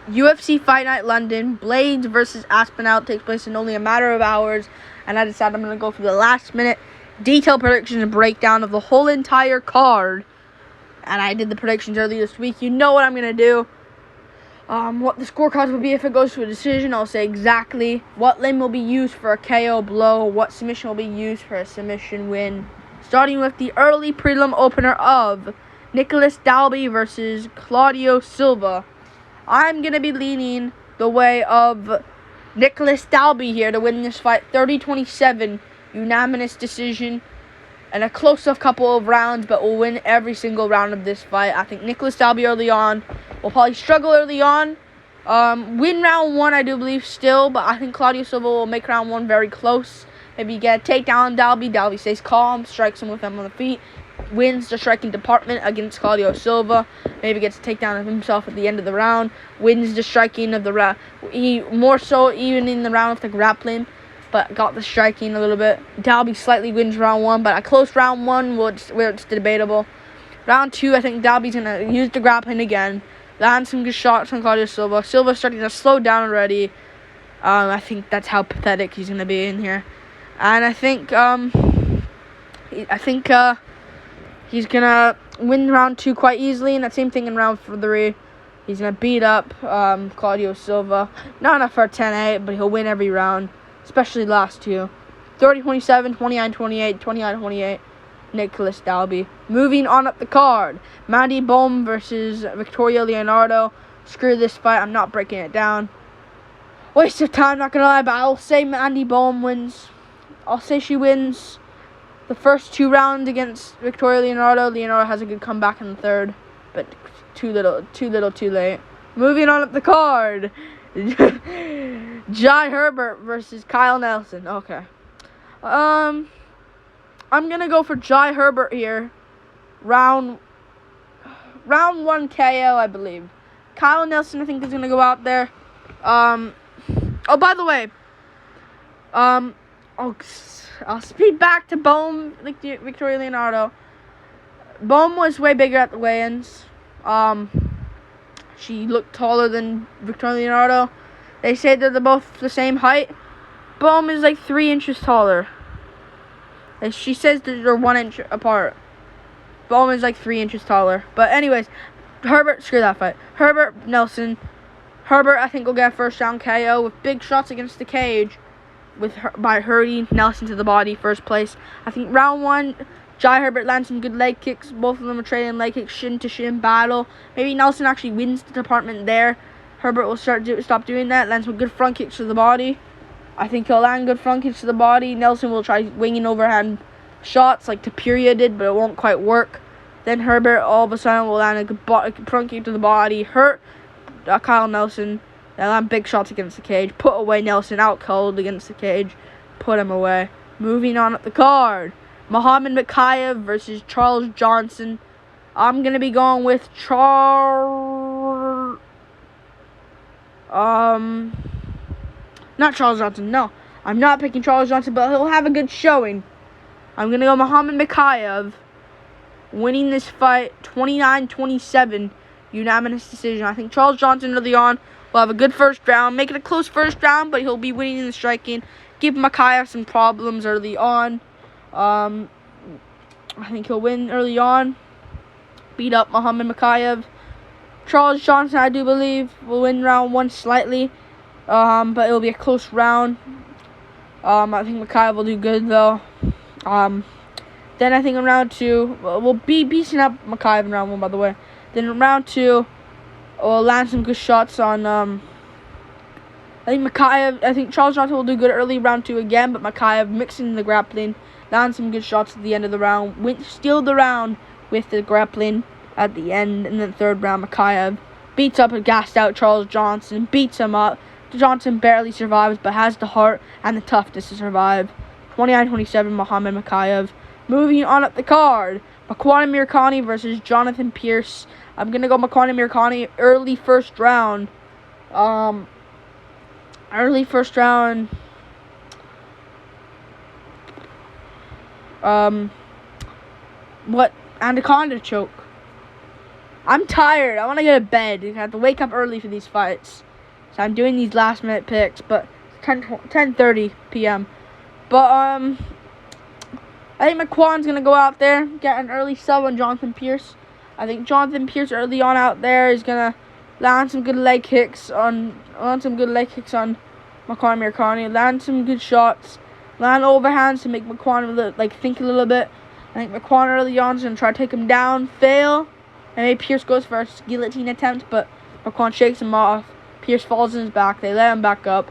UFC Fight Night London, Blaydes versus Aspinall takes place in only a matter of hours, and I decided I'm going to go for the last minute detailed predictions and breakdown of the whole entire card. And I did the predictions earlier this week. You know what I'm going to do. What the scorecards will be if it goes to a decision. I'll say exactly what limb will be used for a KO blow, what submission will be used for a submission win. Starting with the early prelim opener of Nicholas Dalby versus Claudio Silva. I'm going to be leaning the way of Nicholas Dalby here to win this fight. 30-27, unanimous decision. And a close-up couple of rounds, but will win every single round of this fight. I think Nicholas Dalby early on will probably struggle early on. Win round one, I do believe, still. But I think Claudio Silva will make round one very close. Maybe get a takedown on Dalby. Dalby stays calm, strikes him with him on the feet. Wins the striking department against Claudio Silva. Maybe gets a takedown of himself at the end of the round. Wins the striking of the round. More so even in the round with the grappling, but got the striking a little bit. Dalby slightly wins round one, but a close round one where it's debatable. Round two, I think Dalby's going to use the grappling again. Land some good shots on Claudio Silva. Silva's starting to slow down already. I think that's how pathetic he's going to be in here. And I think he's going to win round two quite easily, and that same thing in round three. He's going to beat up Claudio Silva. Not enough for a 10-8, but he'll win every round, especially last two. 30-27, 29-28, 29-28, Nicholas Dalby. Moving on up the card, Mandy Bohm versus Victoria Leonardo. Screw this fight, I'm not breaking it down. Waste of time, not going to lie, but I'll say Mandy Bohm wins. I'll say she wins the first two rounds against Victoria Leonardo. Leonardo has a good comeback in the third, but too little, too late. Moving on up the card, Jai Herbert versus Kyle Nelson. Okay. I'm gonna go for Jai Herbert here. Round one KO, I believe. Kyle Nelson, I think, is gonna go out there. Oh, by the way, I'll speed back to Bohm, Victoria Leonardo. Bohm was way bigger at the weigh-ins. She looked taller than Victoria Leonardo. They say that they're both the same height. Bohm is like 3 inches taller. She says that they're 1 inch apart. Bohm is like 3 inches taller. But anyways, Herbert, screw that fight. Herbert, Nelson. Herbert, I think, will get a first round KO with big shots against the cage by hurting Nelson to the body, first place. I think round one, Jai Herbert lands some good leg kicks. Both of them are trading leg kicks, shin to shin battle. Maybe Nelson actually wins the department there. Herbert will stop doing that, land some good front kicks to the body. I think he'll land good front kicks to the body. Nelson will try winging overhand shots like Tapiria did, but it won't quite work. Then Herbert all of a sudden will land a good front kick to the body, hurt Kyle Nelson. Then land big shots against the cage, put away Nelson, out cold against the cage, put him away. Moving on up the card, Muhammad Mokaev versus Charles Johnson. I'm going to be going with not Charles Johnson, no. I'm not picking Charles Johnson, but he'll have a good showing. I'm going to go Muhammad Mokaev, winning this fight 29-27, unanimous decision. I think Charles Johnson early on will have a good first round, make it a close first round, but he'll be winning in the striking. Give Mokaev some problems early on. I think he'll win early on, beat up Muhammad Mokaev. Charles Johnson, I do believe, will win round one slightly, but it'll be a close round. I think Mokaev will do good, though. Then I think in round two, we'll be beating up Mokaev in round one, by the way. Then in round two, we'll land some good shots on, I think Charles Johnson will do good early round two again, but Mokaev mixing the grappling, land some good shots at the end of the round, steal the round with the grappling at the end. And then third round, Mokaev beats up a gassed out Charles Johnson, beats him up. Johnson barely survives, but has the heart and the toughness to survive. 29-27, Muhammad Mokaev. Moving on up the card, Makwan Amirkhani versus Jonathan Pierce. I'm going to go Makwan Amirkhani early first round. What? Anaconda choke. I'm tired. I want to go to bed. I have to wake up early for these fights. So I'm doing these last minute picks, but 10:30 p.m. But I think McQuan's gonna go out there, get an early sub on Jonathan Pierce. I think Jonathan Pierce early on out there is gonna land some good leg kicks on McQuan Amirkhani, land some good shots, land overhands to make McQuan think a little bit. I think McQuan early on is gonna try to take him down, fail, and maybe Pierce goes for a guillotine attempt, but McQuan shakes him off. Pierce falls in his back. They let him back up.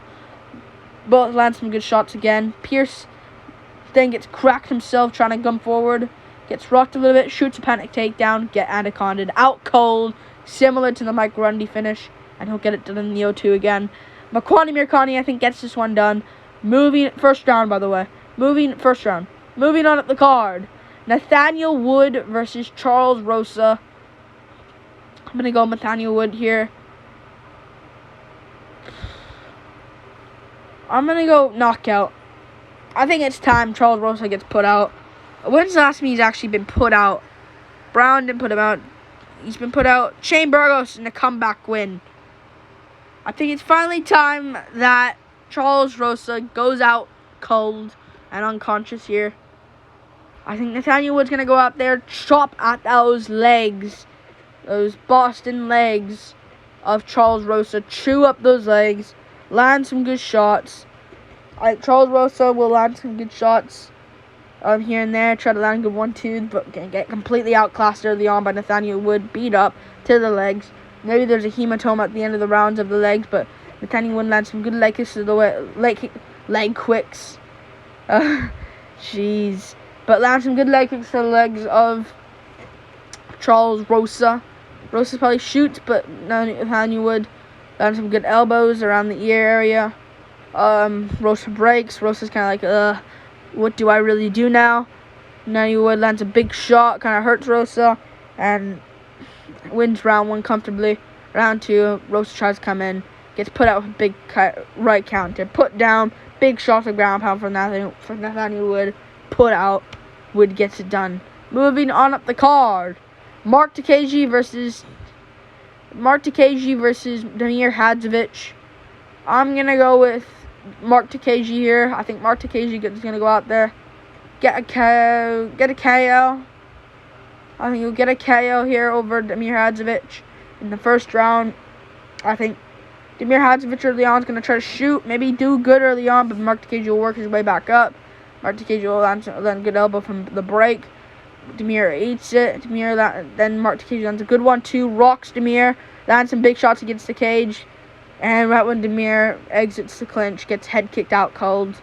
Both land some good shots again. Pierce then gets cracked himself trying to come forward. Gets rocked a little bit. Shoots a panic takedown. Get anaconded. Out cold. Similar to the Mike Grundy finish. And he'll get it done in the O2 again. McQuan Amirkhani, I think, gets this one done. First round, by the way. Moving on up the card. Nathaniel Wood versus Charles Rosa. I'm going to go Nathaniel Wood here. I'm going to go knockout. I think it's time Charles Rosa gets put out. When's the last time he's actually been put out? Brown didn't put him out. He's been put out. Shane Burgos in a comeback win. I think it's finally time that Charles Rosa goes out cold and unconscious here. I think Nathaniel Wood's going to go out there, chop at those legs. Those Boston legs of Charles Rosa. Chew up those legs. Land some good shots. Charles Rosa will land some good shots here and there. Try to land a good 1-2, but get completely outclassed early on by Nathaniel Wood. Beat up to the legs. Maybe there's a hematoma at the end of the rounds of the legs, but Nathaniel Wood lands some good leg kicks to the way, leg quicks. Jeez. But land some good leg kicks to the legs of Charles Rosa. Rosa probably shoots, but Nathaniel Wood lands some good elbows around the ear area. Rosa breaks. Rosa's kind of like, what do I really do now? Nathaniel Wood lands a big shot, kind of hurts Rosa, and wins round 1 comfortably. Round 2, Rosa tries to come in, gets put out with a big right counter. Put down, big shot to ground pound for Nathaniel Wood. Put out, Wood gets it done. Moving on up the card. Mark Takagi versus Damir Hadzovic. I'm going to go with Mark Takagi here. I think Mark Takagi is going to go out there, get a KO. I think he'll get a KO here over Damir Hadzovic in the first round. I think Damir Hadzovic early on is going to try to shoot, maybe do good early on, but Mark Takagi will work his way back up. Mark Takagi will land a good elbow from the break. Damir eats it. Then Mark Takagi lands a good 1-2, rocks Damir, lands some big shots against the cage. And right when Damir exits the clinch, gets head kicked out cold.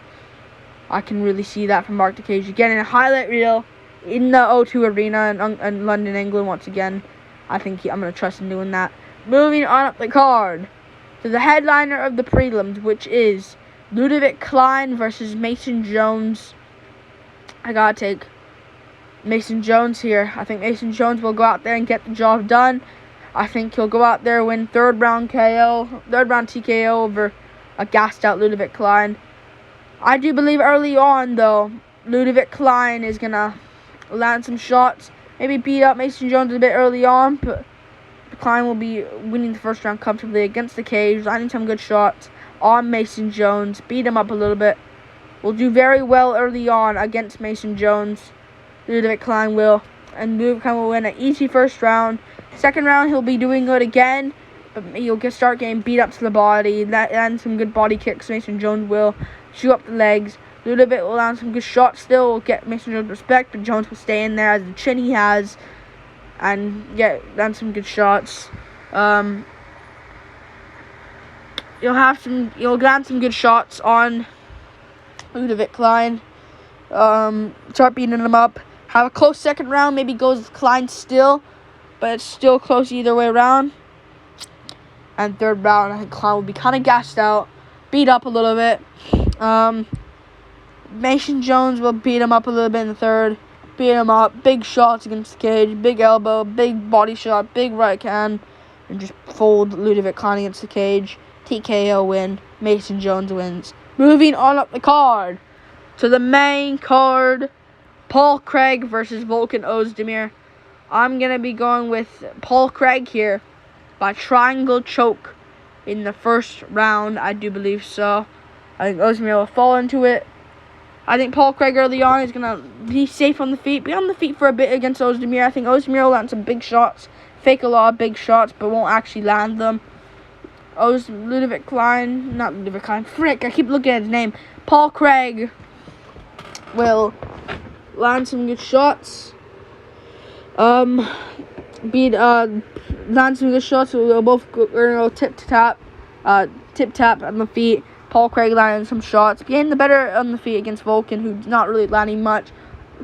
I can really see that from Mark Takagi. Getting a highlight reel in the O2 Arena in London, England once again. I think I'm going to trust him doing that. Moving on up the card to the headliner of the prelims, which is Ludovic Klein versus Mason Jones. I got to take Mason Jones here. I think Mason Jones will go out there and get the job done. I think he'll go out there, win third round TKO over a gassed out Ludovic Klein. I do believe early on, though, Ludovic Klein is going to land some shots. Maybe beat up Mason Jones a bit early on, but Klein will be winning the first round comfortably against the cage, landing some good shots on Mason Jones. Beat him up a little bit. Will do very well early on against Mason Jones. Ludovic Klein will. And Ludovic Klein will win an easy first round. Second round, he'll be doing good again, but he'll start getting beat up to the body. Land some good body kicks. Mason Jones will shoot up the legs. Ludovic will land some good shots still. Will get Mason Jones respect, but Jones will stay in there as the chin he has and land some good shots. You'll land some good shots on Ludovic Klein. Start beating him up. Have a close second round. Maybe goes Klein still, but it's still close either way around. And third round, I think Klein will be kind of gassed out, beat up a little bit. Mason Jones will beat him up a little bit in the third. Beat him up, big shots against the cage, big elbow, big body shot, big right hand, and just fold Ludovic Klein against the cage. TKO win. Mason Jones wins. Moving on up the card to the main card. Paul Craig versus Volkan Ozdemir. I'm going to be going with Paul Craig here by triangle choke in the first round. I do believe so. I think Ozdemir will fall into it. I think Paul Craig early on is going to be safe on the feet, be on the feet for a bit against Ozdemir. I think Ozdemir will land some big shots, fake a lot of big shots, but won't actually land them. Ludwig Klein, not Ludwig Klein, frick, I keep looking at his name. Paul Craig will land some good shots. Land some good shots. We'll both go tip tap on the feet. Paul Craig landing some shots, getting the better on the feet against Volkan, who's not really landing much.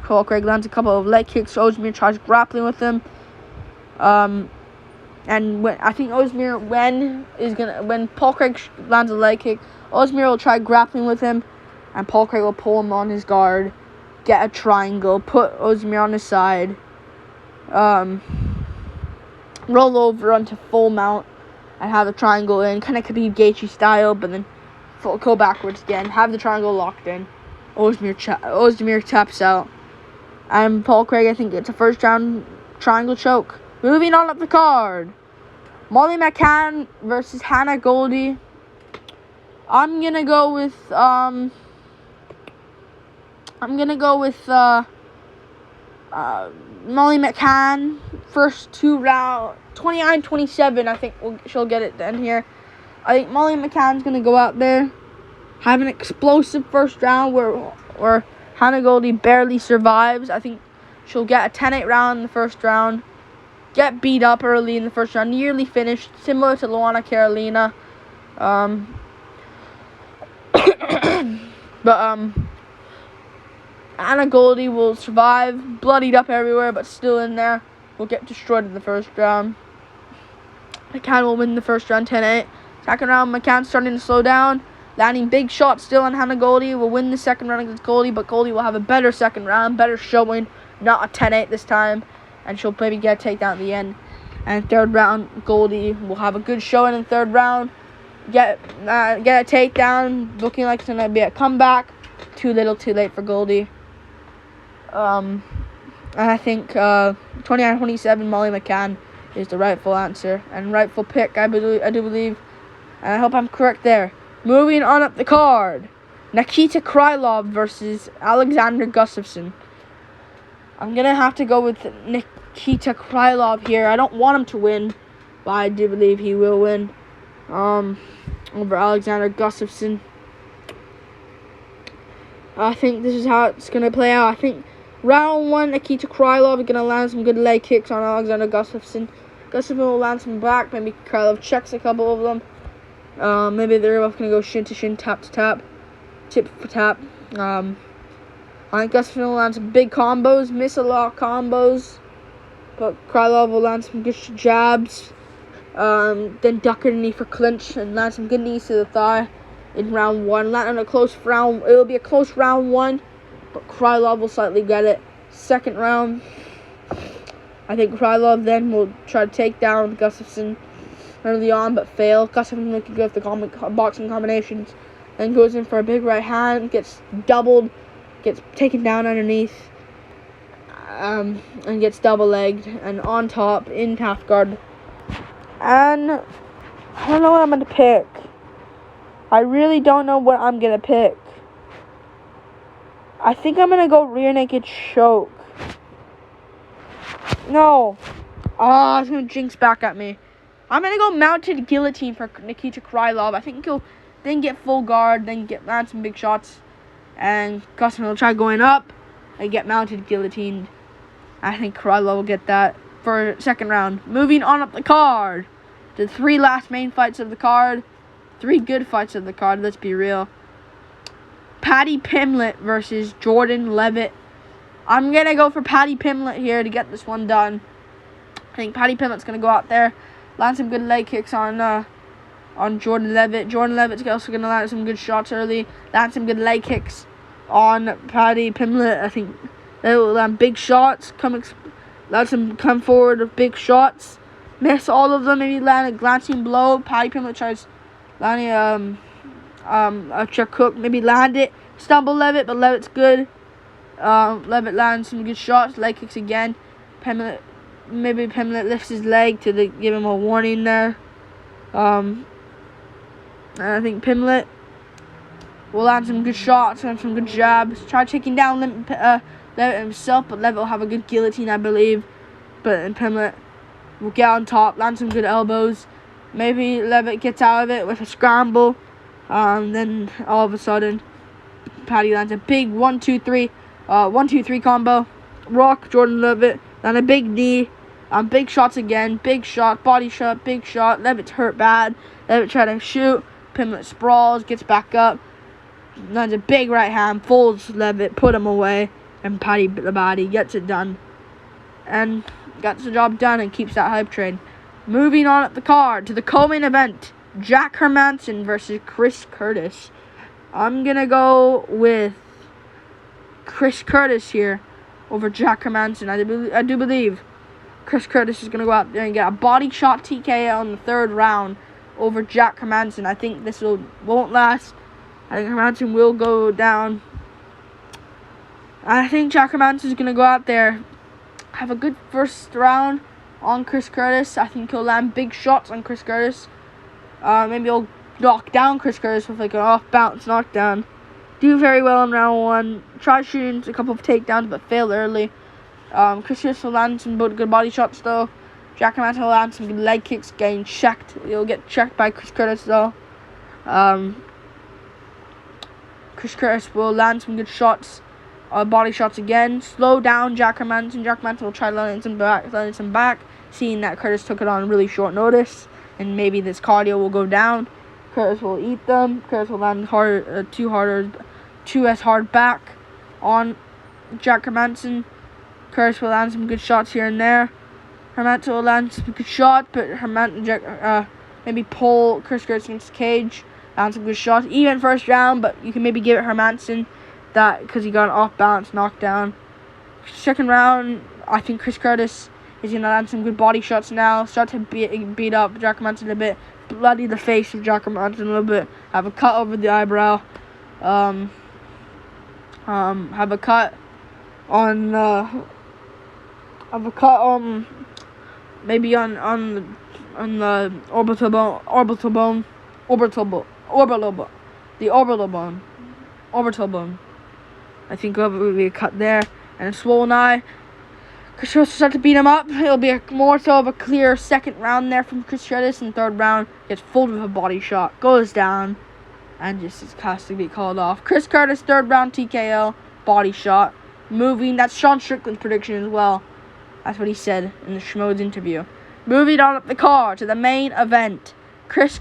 Paul Craig lands a couple of leg kicks. Ozdemir tries grappling with him. And when I think Ozdemir when Paul Craig lands a leg kick, Ozdemir will try grappling with him, and Paul Craig will pull him on his guard, get a triangle, put Ozdemir on his side, roll over onto full mount, and have a triangle in, kind of Khabib Gaethje style, but then go backwards again, have the triangle locked in. Ozdemir taps out, and Paul Craig, I think, gets a first round triangle choke. Moving on up the card, Molly McCann versus Hannah Goldie. I'm gonna go with Molly McCann. First 2 round, 29-27. I think she'll get it done here. I think Molly McCann's gonna go out there, have an explosive first round where Hannah Goldie barely survives. I think she'll get a 10-8 round in the first round. Get beat up early in the first round, nearly finished, similar to Luana Carolina. But Hannah Goldie will survive, bloodied up everywhere, but still in there. Will get destroyed in the first round. McCann will win the first round 10-8. Second round, McCann starting to slow down, landing big shots still on Hannah Goldie. Will win the second round against Goldie, but Goldie will have a better second round, better showing, not a 10-8 this time. And she'll maybe get a takedown at the end. And third round, Goldie will have a good showing in the third round. Get a takedown, looking like it's going to be a comeback. Too little, too late for Goldie. And I think 29-27, Molly McCann is the rightful answer. And rightful pick, I do believe. And I hope I'm correct there. Moving on up the card, Nikita Krylov versus Alexander Gustafsson. I'm going to have to go with Nikita Krylov here. I don't want him to win, but I do believe he will win over Alexander Gustafsson. I think this is how it's going to play out. I think round 1, Nikita Krylov is going to land some good leg kicks on Alexander Gustafsson. Gustafsson will land some back. Maybe Krylov checks a couple of them. Maybe they're both going to go shin to shin, tap to tap, tip for tap. I think Gustafsson will land some big combos, miss a lot of combos, but Krylov will land some good jabs, then duck underneath for clinch and land some good knees to the thigh in round 1. Land on a close round. It will be a close round 1, but Krylov will slightly get it. Second round, I think Krylov then will try to take down Gustafsson early on, but fail. Gustafsson can go with the boxing combinations, then goes in for a big right hand, gets doubled, gets taken down underneath, and gets double-legged and on top in half guard. And I don't know what I'm going to pick. I really don't know what I'm going to pick. I think I'm going to go rear naked choke. No. Oh, it's going to jinx back at me. I'm going to go mounted guillotine for Nikita Krylov. I think he'll then get full guard, then land some big shots. And Gustafsson will try going up and get mounted guillotined. I think Krylov will get that for second round. Moving on up the card. The 3 last main fights of the card. 3 good fights of the card, let's be real. Paddy Pimblett versus Jordan Leavitt. I'm going to go for Paddy Pimblett here to get this one done. I think Paddy Pimblett's going to go out there, land some good leg kicks on Jordan Leavitt. Jordan Leavitt's also going to land some good shots early, land some good leg kicks on Paddy Pimblett. I think they will land big shots, come forward with big shots, miss all of them, maybe land a glancing blow. Paddy Pimblett tries landing a check hook, maybe land it, stumble Leavitt, but Leavitt's good. Leavitt lands some good shots, leg kicks again. Pimblett maybe Pimlet lifts his leg to give him a warning there. And I think Pimlet will land some good shots and some good jabs. Try taking down Levitt himself, but Levitt will have a good guillotine, I believe. But Pimlet will get on top, land some good elbows. Maybe Levitt gets out of it with a scramble. Then all of a sudden, Paddy lands a big 1-2-3 combo. Rock Jordan Levitt, then a big knee. Big shots again, big shot, body shot, big shot. Levitt's hurt bad. Levitt tries to shoot. Pimlet sprawls, gets back up. Lands a big right hand, folds Levitt, put him away, and Paddy the Baddy gets it done. And gets the job done and keeps that hype train. Moving on up the card to the co-main event, Jack Hermansson versus Chris Curtis. I'm going to go with Chris Curtis here over Jack Hermansson. I do believe Chris Curtis is going to go out there and get a body shot TKO in the 3rd round over Jack Hermansson. I think this won't last. I think Hermansson will go down. I think Jack Hermansson is going to go out there, have a good first round on Chris Curtis. I think he'll land big shots on Chris Curtis. Maybe he'll knock down Chris Curtis with like an off-bounce knockdown. Do very well in round 1. Try shooting a couple of takedowns, but fail early. Chris Curtis will land some good body shots, though. Jack Hermansson will land some good leg kicks, getting checked. He'll get checked by Chris Curtis, though. Chris Curtis will land some good shots, body shots again. Slow down Jack Hermansson. Jack Hermansson will try to land some back, seeing that Curtis took it on really short notice, and maybe this cardio will go down. Curtis will eat them. Curtis will land too as hard back on Jack Hermansson. Curtis will land some good shots here and there. Hermansson will land some good shots, but maybe pull Chris Curtis against the cage. Land some good shots. Even first round, but you can maybe give it Hermansson that because he got an off-balance knockdown. 2nd round, I think Chris Curtis is going to land some good body shots now. Start to beat up Jack Hermansson a bit. Bloody the face of Jack Hermansson a little bit. Have a cut over the eyebrow. Have a cut on maybe on the orbital bone. I think will be a cut there and a swollen eye. Chris Curtis will start to beat him up. It'll be more so of a clear 2nd round there from Chris Curtis. And 3rd round, gets fooled with a body shot, goes down, and just has to be called off. Chris Curtis, 3rd round TKO, body shot. Moving, that's Sean Strickland's prediction as well. That's what he said in the Schmoes interview. Moving on up the card to the main event. Curtis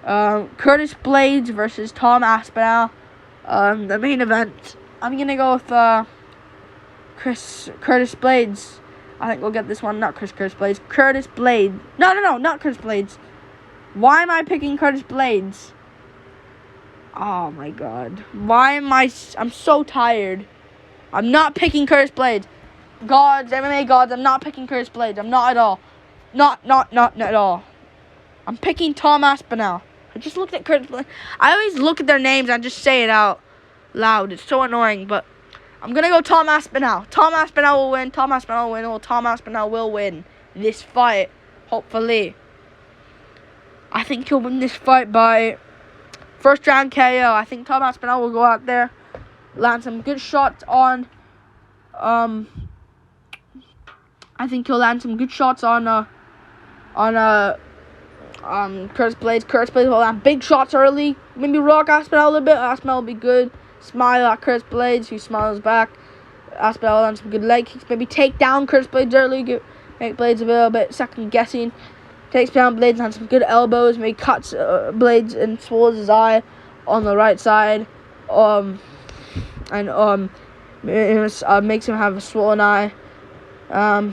Blaydes versus Tom Aspinall. The main event. I'm going to go with Curtis Blaydes. I think we'll get this one. Not Curtis Blaydes. Curtis Blaydes. No, not Curtis Blaydes. Why am I picking Curtis Blaydes? Oh my god. I'm so tired. I'm not picking Curtis Blaydes. Gods, MMA gods, I'm not picking Curtis Blaydes. I'm not at all. Not at all. I'm picking Tom Aspinall. I just looked at Curtis Blaydes. I always look at their names and just say it out loud. It's so annoying, but I'm going to go Tom Aspinall. Tom Aspinall will win. Tom Aspinall will win. Well, Tom Aspinall will win this fight, hopefully. I think he'll win this fight by 1st round KO. I think Tom Aspinall will go out there, land some good shots on I think he'll land some good shots on Curtis Blaydes. Curtis Blaydes will land big shots early. Maybe rock Aspinall a little bit. Aspinall will be good. Smile at Curtis Blaydes, who smiles back. Aspinall will land some good leg kicks. Maybe take down Curtis Blaydes early. Make Blaydes a little bit second guessing. Takes down Blaydes, lands some good elbows. Maybe cuts Blaydes and swallows his eye on the right side. Makes him have a swollen eye. And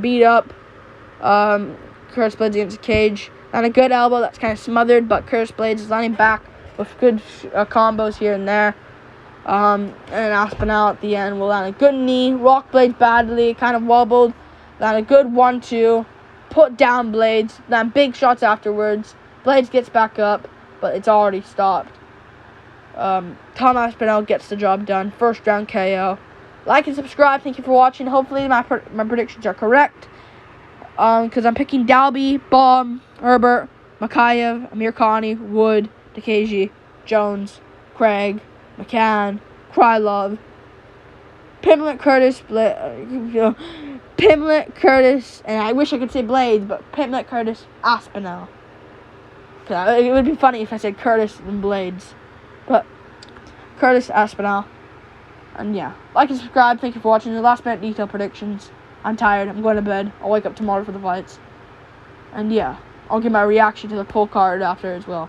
beat up Curtis Blaydes against the cage. And a good elbow that's kind of smothered, but Curtis Blaydes is landing back with good combos here and there. And Aspinall at the end will land a good knee. Rock Blaydes badly, kind of wobbled. Land a good 1-2. Put down Blaydes. Land big shots afterwards. Blaydes gets back up, but it's already stopped. Tom Aspinall gets the job done. 1st round KO. Like and subscribe. Thank you for watching. Hopefully my predictions are correct. Because I'm picking Dalby, Baum, Herbert, Makayev, Amir Khani, Wood, Dikeji, Jones, Craig, McCann, Krylov, Pimlet, Curtis, Pimlet, Curtis, and I wish I could say Blaydes, but Pimlet, Curtis, Aspinall. It would be funny if I said Curtis and Blaydes, but Curtis, Aspinall, and yeah. Like and subscribe. Thank you for watching the last minute detail predictions. I'm tired. I'm going to bed. I'll wake up tomorrow for the fights, and yeah, I'll give my reaction to the full card after as well.